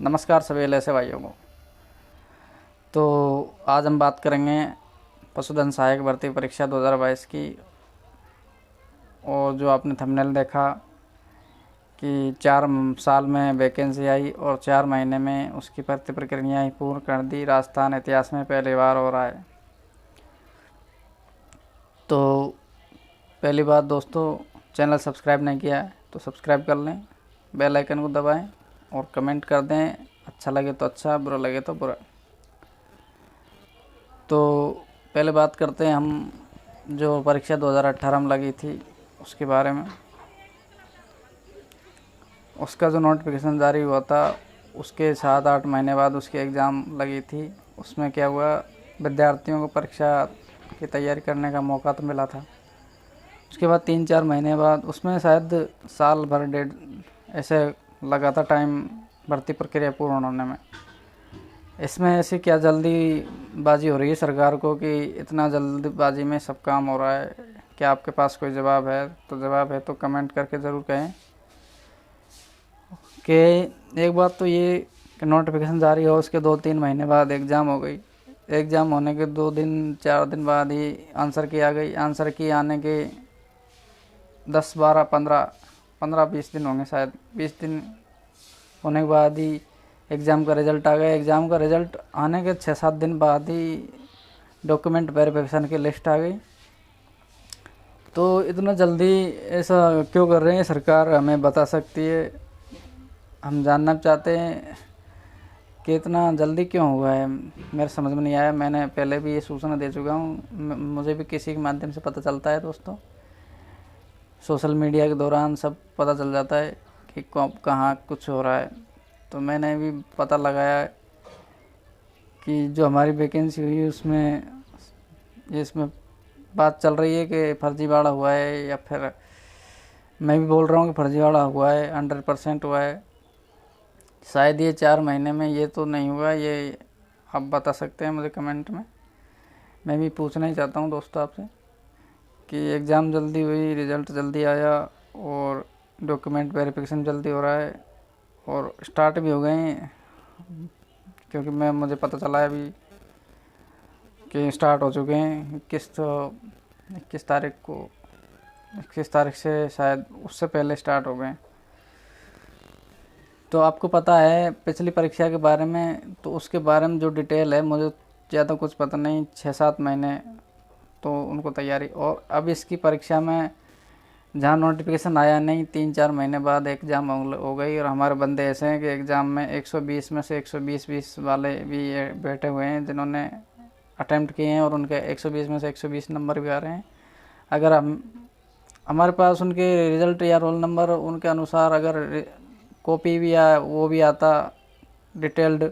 नमस्कार सभी ऐसे भाइयों को। तो आज हम बात करेंगे पशुधन सहायक भर्ती परीक्षा 2022 की। और जो आपने थंबनेल देखा कि 4 साल में वैकेंसी आई और 4 महीने में उसकी भर्ती प्रक्रिया ही पूर्ण कर दी। राजस्थान इतिहास में पहली बार हो रहा है। तो पहली बात दोस्तों, चैनल सब्सक्राइब नहीं किया है तो सब्सक्राइब कर लें, बेल आइकन को दबाएं और कमेंट कर दें। अच्छा लगे तो अच्छा, बुरा लगे तो बुरा। तो पहले बात करते हैं हम जो परीक्षा 2018 में लगी थी उसके बारे में। उसका जो नोटिफिकेशन जारी हुआ था उसके 7-8 महीने बाद उसकी एग्ज़ाम लगी थी। उसमें क्या हुआ, विद्यार्थियों को परीक्षा की तैयारी करने का मौका तो मिला था। उसके बाद 3-4 महीने बाद उसमें शायद साल भर डेढ़ ऐसे लगा था टाइम भर्ती प्रक्रिया पूर्ण होने में। इसमें ऐसी क्या जल्दीबाजी हो रही है सरकार को कि इतना जल्दीबाजी में सब काम हो रहा है? क्या आपके पास कोई जवाब है? तो जवाब है तो कमेंट करके ज़रूर कहें। कि एक बात तो ये कि नोटिफिकेशन जारी हो उसके 2-3 महीने बाद एग्ज़ाम हो गई। एग्ज़ाम होने के 2-4 दिन बाद ही आंसर की आ गई। आंसर की आने के 10-12-15-20 दिन होंगे, शायद 20 दिन होने के बाद ही एग्ज़ाम का रिज़ल्ट आ गया। एग्ज़ाम का रिज़ल्ट आने के 6-7 दिन बाद ही डॉक्यूमेंट वेरिफिकेशन की लिस्ट आ गई। तो इतना जल्दी ऐसा क्यों कर रहे हैं सरकार, हमें बता सकती है? हम जानना चाहते हैं कि इतना जल्दी क्यों हुआ है। मेरे समझ में नहीं आया। मैंने पहले भी ये सूचना दे चुका हूँ, मुझे भी किसी के माध्यम से पता चलता है दोस्तों। सोशल मीडिया के दौरान सब पता चल जाता है कि कहाँ कुछ हो रहा है। तो मैंने भी पता लगाया कि जो हमारी वैकेंसी हुई उसमें इसमें बात चल रही है कि फर्जीवाड़ा हुआ है, या फिर मैं भी बोल रहा हूँ कि फर्जीवाड़ा हुआ है, 100% हुआ है। शायद ये 4 महीने में ये तो नहीं हुआ, ये आप बता सकते हैं मुझे कमेंट में। मैं भी पूछना ही चाहता हूँ दोस्तों आपसे कि एग्ज़ाम जल्दी हुई, रिज़ल्ट जल्दी आया और डॉक्यूमेंट वेरिफिकेशन जल्दी हो रहा है और स्टार्ट भी हो गए हैं। क्योंकि मुझे पता चला है अभी कि स्टार्ट हो चुके हैं। 21 तारीख को, 21 तारीख से शायद उससे पहले स्टार्ट हो गए। तो आपको पता है पिछली परीक्षा के बारे में, तो उसके बारे में जो डिटेल है मुझे ज़्यादा कुछ पता नहीं। 6-7 महीने तो उनको तैयारी, और अब इसकी परीक्षा में जहाँ नोटिफिकेशन आया नहीं, 3-4 महीने बाद एग्ज़ाम हो गई। और हमारे बंदे ऐसे हैं कि एग्ज़ाम में 120 में से 120 वाले भी बैठे हुए हैं जिन्होंने अटैम्प्ट किए हैं, और उनके 120 में से 120 नंबर भी आ रहे हैं। अगर हमारे पास उनके रिज़ल्ट या रोल नंबर उनके अनुसार अगर कॉपी भी या वो भी आता डिटेल्ड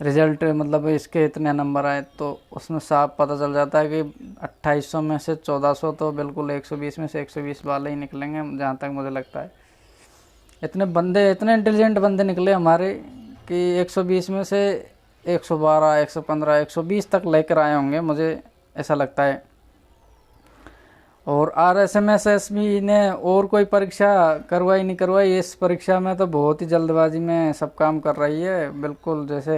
रिज़ल्ट, मतलब इसके इतने नंबर आए, तो उसमें साफ पता चल जाता है कि 2800 में से 1400 तो बिल्कुल 120 में से 120 वाले ही निकलेंगे, जहाँ तक मुझे लगता है। इतने इंटेलिजेंट बंदे निकले हमारे कि 120 में से 112, 115, 120 तक लेकर आए होंगे, मुझे ऐसा लगता है। और RSMSS भी ने और कोई परीक्षा करवाई नहीं करवाई, इस परीक्षा में तो बहुत ही जल्दबाजी में सब काम कर रही है, बिल्कुल जैसे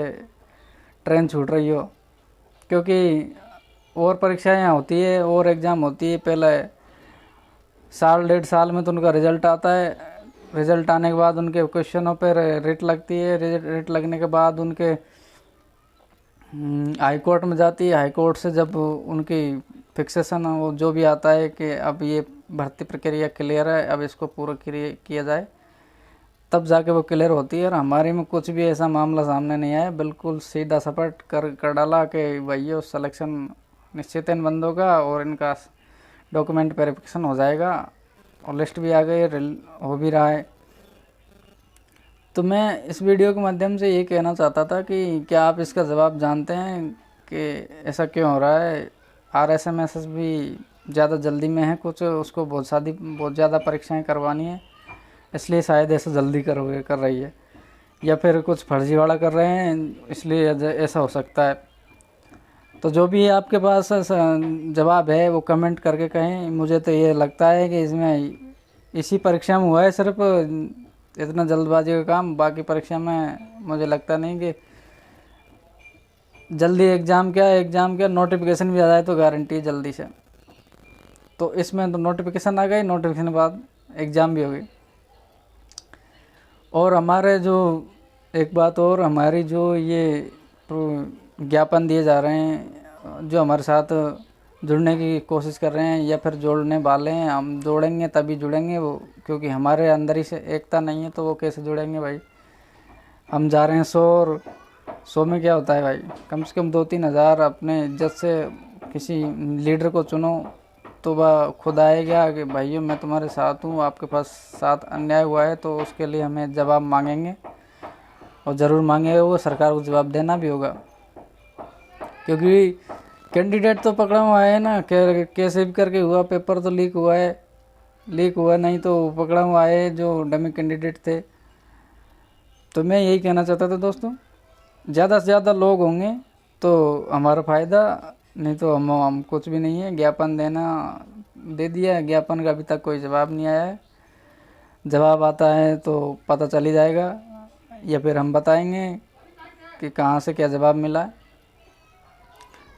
ट्रेन छूट रही हो। क्योंकि और परीक्षाएं होती है और एग्ज़ाम होती है, पहले 1-1.5 साल में तो उनका रिज़ल्ट आता है। रिज़ल्ट आने के बाद उनके क्वेश्चनों पर रेट लगती है। रेट लगने के बाद उनके हाई कोर्ट में जाती है। हाई कोर्ट से जब उनकी फिक्सेशन वो जो भी आता है कि अब ये भर्ती प्रक्रिया क्लियर है, अब इसको पूरा किया जाए, तब जाके वो क्लियर होती है। और हमारे में कुछ भी ऐसा मामला सामने नहीं आया, बिल्कुल सीधा सपट कर डाला कि भैया सिलेक्शन निश्चित है इन बंदों का और इनका डॉक्यूमेंट वेरिफिकेशन हो जाएगा, और लिस्ट भी आ गई, हो भी रहा है। तो मैं इस वीडियो के माध्यम से ये कहना चाहता था कि क्या आप इसका जवाब जानते हैं कि ऐसा क्यों हो रहा है? RSMSS भी ज़्यादा जल्दी में है, कुछ उसको बहुत ज़्यादा परीक्षाएं करवानी है, इसलिए शायद ऐसा जल्दी कर रही है, या फिर कुछ फर्जीवाड़ा कर रहे हैं इसलिए ऐसा हो सकता है। तो जो भी आपके पास जवाब है वो कमेंट करके कहें। मुझे तो ये लगता है कि इसमें इसी परीक्षा में हुआ है सिर्फ इतना जल्दबाजी का काम। बाकी परीक्षा में मुझे लगता नहीं कि जल्दी एग्ज़ाम क्या नोटिफिकेशन भी आ जाए तो गारंटी जल्दी से। तो इसमें तो नोटिफिकेशन आ गई, नोटिफिकेशन के बाद एग्ज़ाम भी हो गई। और हमारे जो एक बात और, हमारी जो ये ज्ञापन दिए जा रहे हैं, जो हमारे साथ जुड़ने की कोशिश कर रहे हैं या फिर जोड़ने वाले हैं, हम जोड़ेंगे तभी जुड़ेंगे वो, क्योंकि हमारे अंदर ही से एकता नहीं है तो वो कैसे जुड़ेंगे भाई। हम जा रहे हैं 100 और 100 में क्या होता है भाई, कम से कम 2-3 हज़ार अपने इज्जत से किसी लीडर को चुनो तो वह खुद आएगा कि भाइयों मैं तुम्हारे साथ हूँ, आपके पास साथ अन्याय हुआ है तो उसके लिए हमें जवाब मांगेंगे और ज़रूर मांगेंगे, वो सरकार को जवाब देना भी होगा। क्योंकि कैंडिडेट तो पकड़ा हुआ है ना, कैसे भी करके हुआ, पेपर तो लीक हुआ नहीं तो पकड़ा हुआ है जो डमी कैंडिडेट थे। तो मैं यही कहना चाहता था दोस्तों, ज़्यादा से ज़्यादा लोग होंगे तो हमारा फ़ायदा, नहीं तो हम कुछ भी नहीं है। ज्ञापन दे दिया, ज्ञापन का अभी तक कोई जवाब नहीं आया है। जवाब आता है तो पता चल ही जाएगा, या फिर हम बताएंगे कि कहाँ से क्या जवाब मिला है।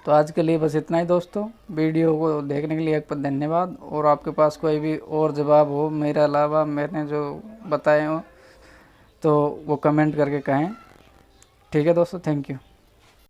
तो आज के लिए बस इतना ही दोस्तों। वीडियो को देखने के लिए एक बार धन्यवाद। और आपके पास कोई भी और जवाब हो मेरे अलावा, मैंने जो बताए हो, तो वो कमेंट करके कहें। ठीक है दोस्तों, थैंक यू।